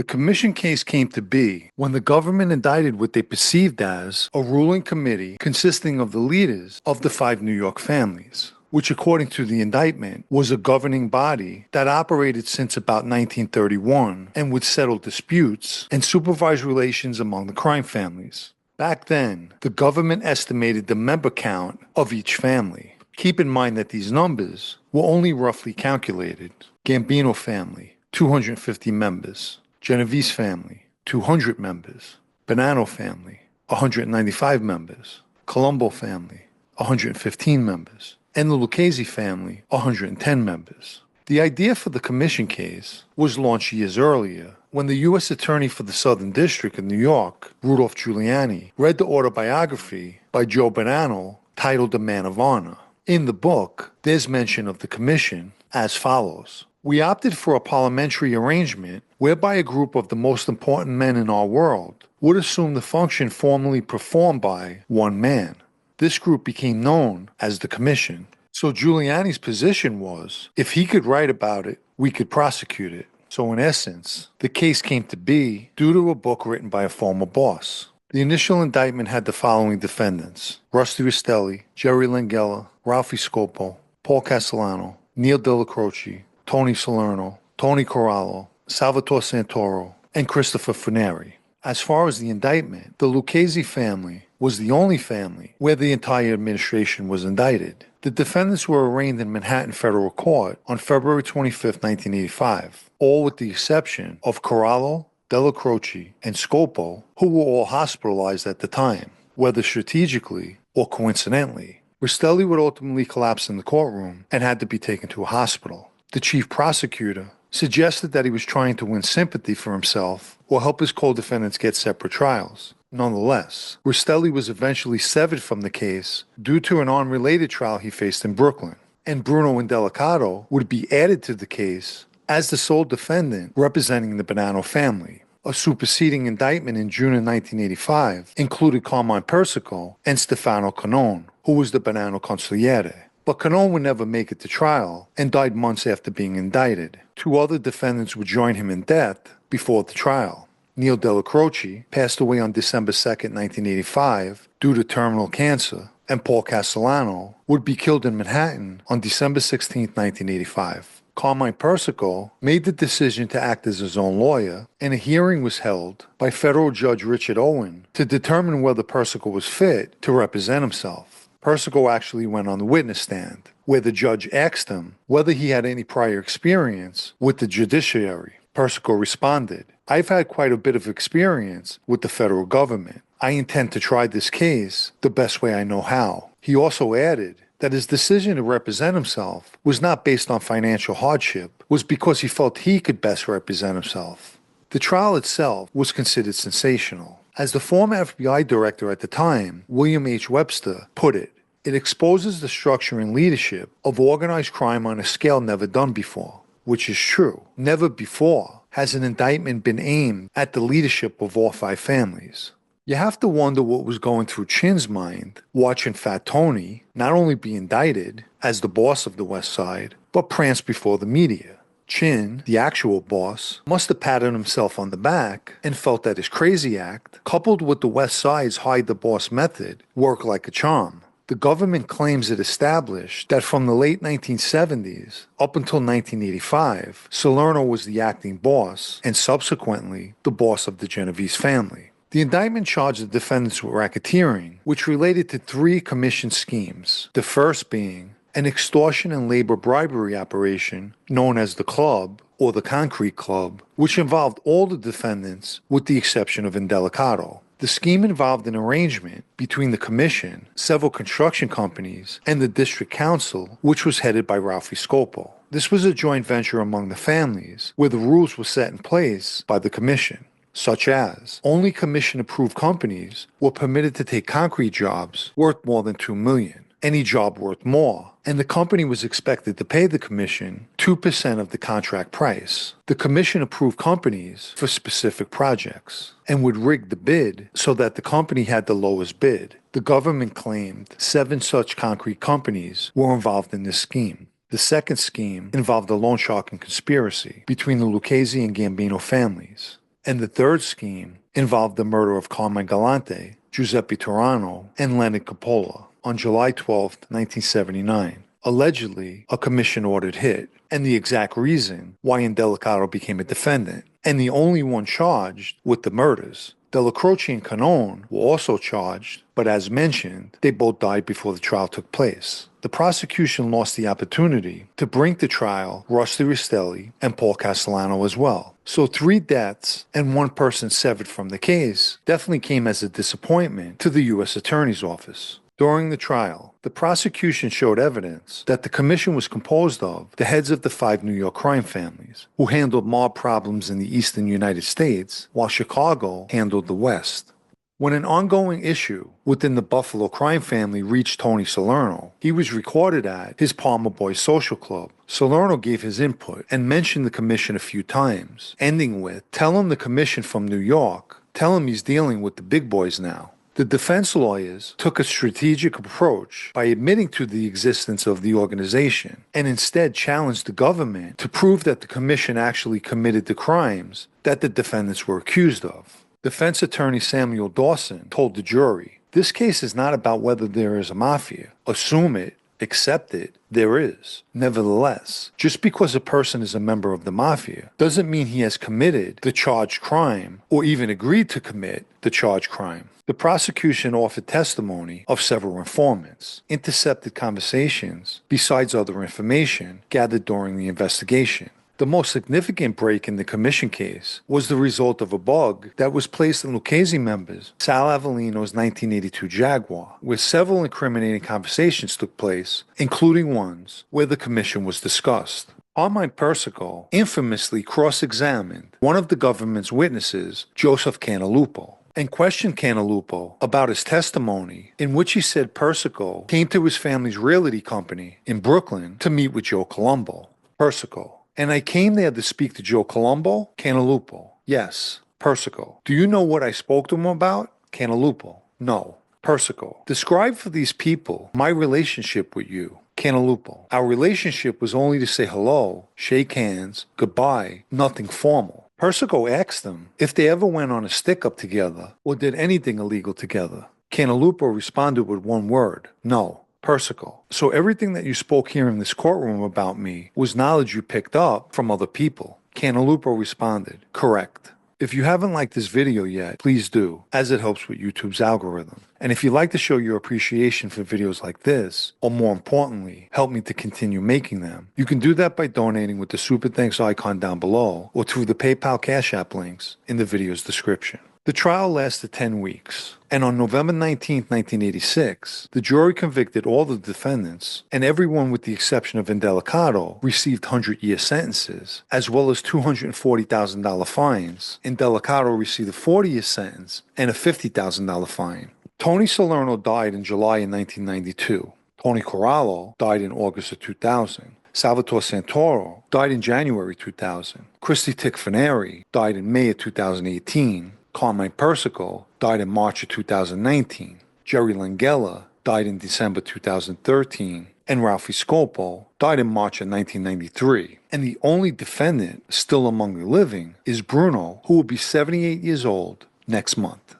The commission case came to be when the government indicted what they perceived as a ruling committee consisting of the leaders of the 5 New York families, which according to the indictment was a governing body that operated since about 1931 and would settle disputes and supervise relations among the crime families. Back then, the government estimated the member count of each family. Keep in mind that these numbers were only roughly calculated. Gambino family, 250 members. Genovese family, 200 members. Bonanno family, 195 members. Colombo family, 115 members. And the Lucchese family, 110 members. The idea for the commission case was launched years earlier when the U.S. Attorney for the Southern District of New York, Rudolph Giuliani, read the autobiography by Joe Bonanno titled The Man of Honor. In the book, there's mention of the commission as follows. We opted for a parliamentary arrangement whereby a group of the most important men in our world would assume the function formerly performed by one man. This group became known as the Commission. So Giuliani's position was, if he could write about it, we could prosecute it. So in essence, the case came to be due to a book written by a former boss. The initial indictment had the following defendants: Rusty Rastelli, Jerry Langella, Ralphie Scopo, Paul Castellano, Neil Della Croce, Tony Salerno, Tony Corallo, Salvatore Santoro, and Christopher Funeri. As far as the indictment, the Lucchese family was the only family where the entire administration was indicted. The defendants were arraigned in Manhattan Federal Court on February 25, 1985, all with the exception of Corallo, Della Croce, and Scopo, who were all hospitalized at the time, whether strategically or coincidentally. Rastelli would ultimately collapse in the courtroom and had to be taken to a hospital. The chief prosecutor suggested that he was trying to win sympathy for himself or help his co-defendants get separate trials. Nonetheless, Rastelli was eventually severed from the case due to an unrelated trial he faced in Brooklyn, and Bruno Indelicato would be added to the case as the sole defendant representing the Bonanno family. A superseding indictment in June of 1985 included Carmine Persico and Stefano Canone, who was the Bonanno consigliere. But Canone would never make it to trial and died months after being indicted. 2 other defendants would join him in death before the trial. Neil Della Croce passed away on December 2, 1985 due to terminal cancer, and Paul Castellano would be killed in Manhattan on December 16, 1985. Carmine Persico made the decision to act as his own lawyer, and a hearing was held by federal judge Richard Owen to determine whether Persico was fit to represent himself. Persico actually went on the witness stand, where the judge asked him whether he had any prior experience with the judiciary. Persico responded, "I've had quite a bit of experience with the federal government. I intend to try this case the best way I know how." He also added that his decision to represent himself was not based on financial hardship, was because he felt he could best represent himself. The trial itself was considered sensational. As the former FBI director at the time, William H. Webster, put it, it exposes the structure and leadership of organized crime on a scale never done before, which is true. Never before has an indictment been aimed at the leadership of all 5 families. You have to wonder what was going through Chin's mind watching Fat Tony not only be indicted as the boss of the West Side, but prance before the media. Chin, the actual boss, must have patted himself on the back and felt that his crazy act, coupled with the West Side's hide the boss method, worked like a charm. The government claims it established that from the late 1970s up until 1985, Salerno was the acting boss and subsequently the boss of the Genovese family. The indictment charged the defendants with racketeering, which related to 3 commission schemes, the first being an extortion and labor bribery operation known as the Club or the Concrete Club, which involved all the defendants with the exception of Indelicato. The scheme involved an arrangement between the commission, several construction companies, and the district council, which was headed by Ralphie Scopo. This was a joint venture among the families where the rules were set in place by the commission, such as only commission-approved companies were permitted to take concrete jobs worth more than $2 million. Any job worth more, and the company was expected to pay the commission 2% of the contract price. The commission approved companies for specific projects and would rig the bid so that the company had the lowest bid. The government claimed 7 such concrete companies were involved in this scheme. The second scheme involved a loan sharking conspiracy between the Lucchese and Gambino families. And the third scheme involved the murder of Carmine Galante, Giuseppe Turano, and Leonard Coppola on July 12, 1979. Allegedly, a commission-ordered hit, and the exact reason why Indelicato became a defendant, and the only one charged with the murders. Della Croce and Canone were also charged, but as mentioned, they both died before the trial took place. The prosecution lost the opportunity to bring to trial Rusty Rastelli and Paul Castellano as well. So 3 deaths and 1 person severed from the case definitely came as a disappointment to the U.S. Attorney's Office. During the trial, the prosecution showed evidence that the commission was composed of the heads of the 5 New York crime families, who handled mob problems in the eastern United States, while Chicago handled the West. When an ongoing issue within the Buffalo crime family reached Tony Salerno, he was recorded at his Palmer Boys Social Club. Salerno gave his input and mentioned the commission a few times, ending with, "Tell him the commission from New York, tell him he's dealing with the big boys now." The defense lawyers took a strategic approach by admitting to the existence of the organization and instead challenged the government to prove that the commission actually committed the crimes that the defendants were accused of. Defense attorney Samuel Dawson told the jury, "This case is not about whether there is a mafia. Assume it, accept it, there is. Nevertheless, just because a person is a member of the mafia doesn't mean he has committed the charged crime or even agreed to commit the charged crime." The prosecution offered testimony of several informants, intercepted conversations, besides other information gathered during the investigation. The most significant break in the commission case was the result of a bug that was placed in Lucchese members Sal Avellino's 1982 Jaguar, where several incriminating conversations took place, including ones where the commission was discussed. Carmine Persico infamously cross-examined one of the government's witnesses, Joseph Cantalupo, and questioned Cantalupo about his testimony in which he said Persico came to his family's realty company in Brooklyn to meet with Joe Colombo. Persico: "And I came there to speak to Joe Colombo?" Cantalupo: "Yes." Persico: "Do you know what I spoke to him about?" Cantalupo: "No." Persico: "Describe for these people my relationship with you." Cantalupo: "Our relationship was only to say hello, shake hands, goodbye, nothing formal." Persico asked them if they ever went on a stick-up together or did anything illegal together. Cantalupo responded with one word: "No." Persico: "So everything that you spoke here in this courtroom about me was knowledge you picked up from other people?" Cantalupo responded, "Correct." If you haven't liked this video yet, please do, as it helps with YouTube's algorithm. And if you'd like to show your appreciation for videos like this, or more importantly, help me to continue making them, you can do that by donating with the Super Thanks icon down below, or through the PayPal Cash App links in the video's description. The trial lasted 10 weeks, and on November 19, 1986, the jury convicted all the defendants, and everyone with the exception of Indelicato received 100-year sentences, as well as $240,000 fines. Indelicato received a 40-year sentence and a $50,000 fine. Tony Salerno died in July of 1992. Tony Corallo died in August of 2000. Salvatore Santoro died in January 2000. Christy Ticfaneri died in May of 2018. Carmine Persico died in March of 2019. Jerry Langella died in December 2013. And Ralphie Scopo died in March of 1993. And the only defendant still among the living is Bruno, who will be 78 years old next month.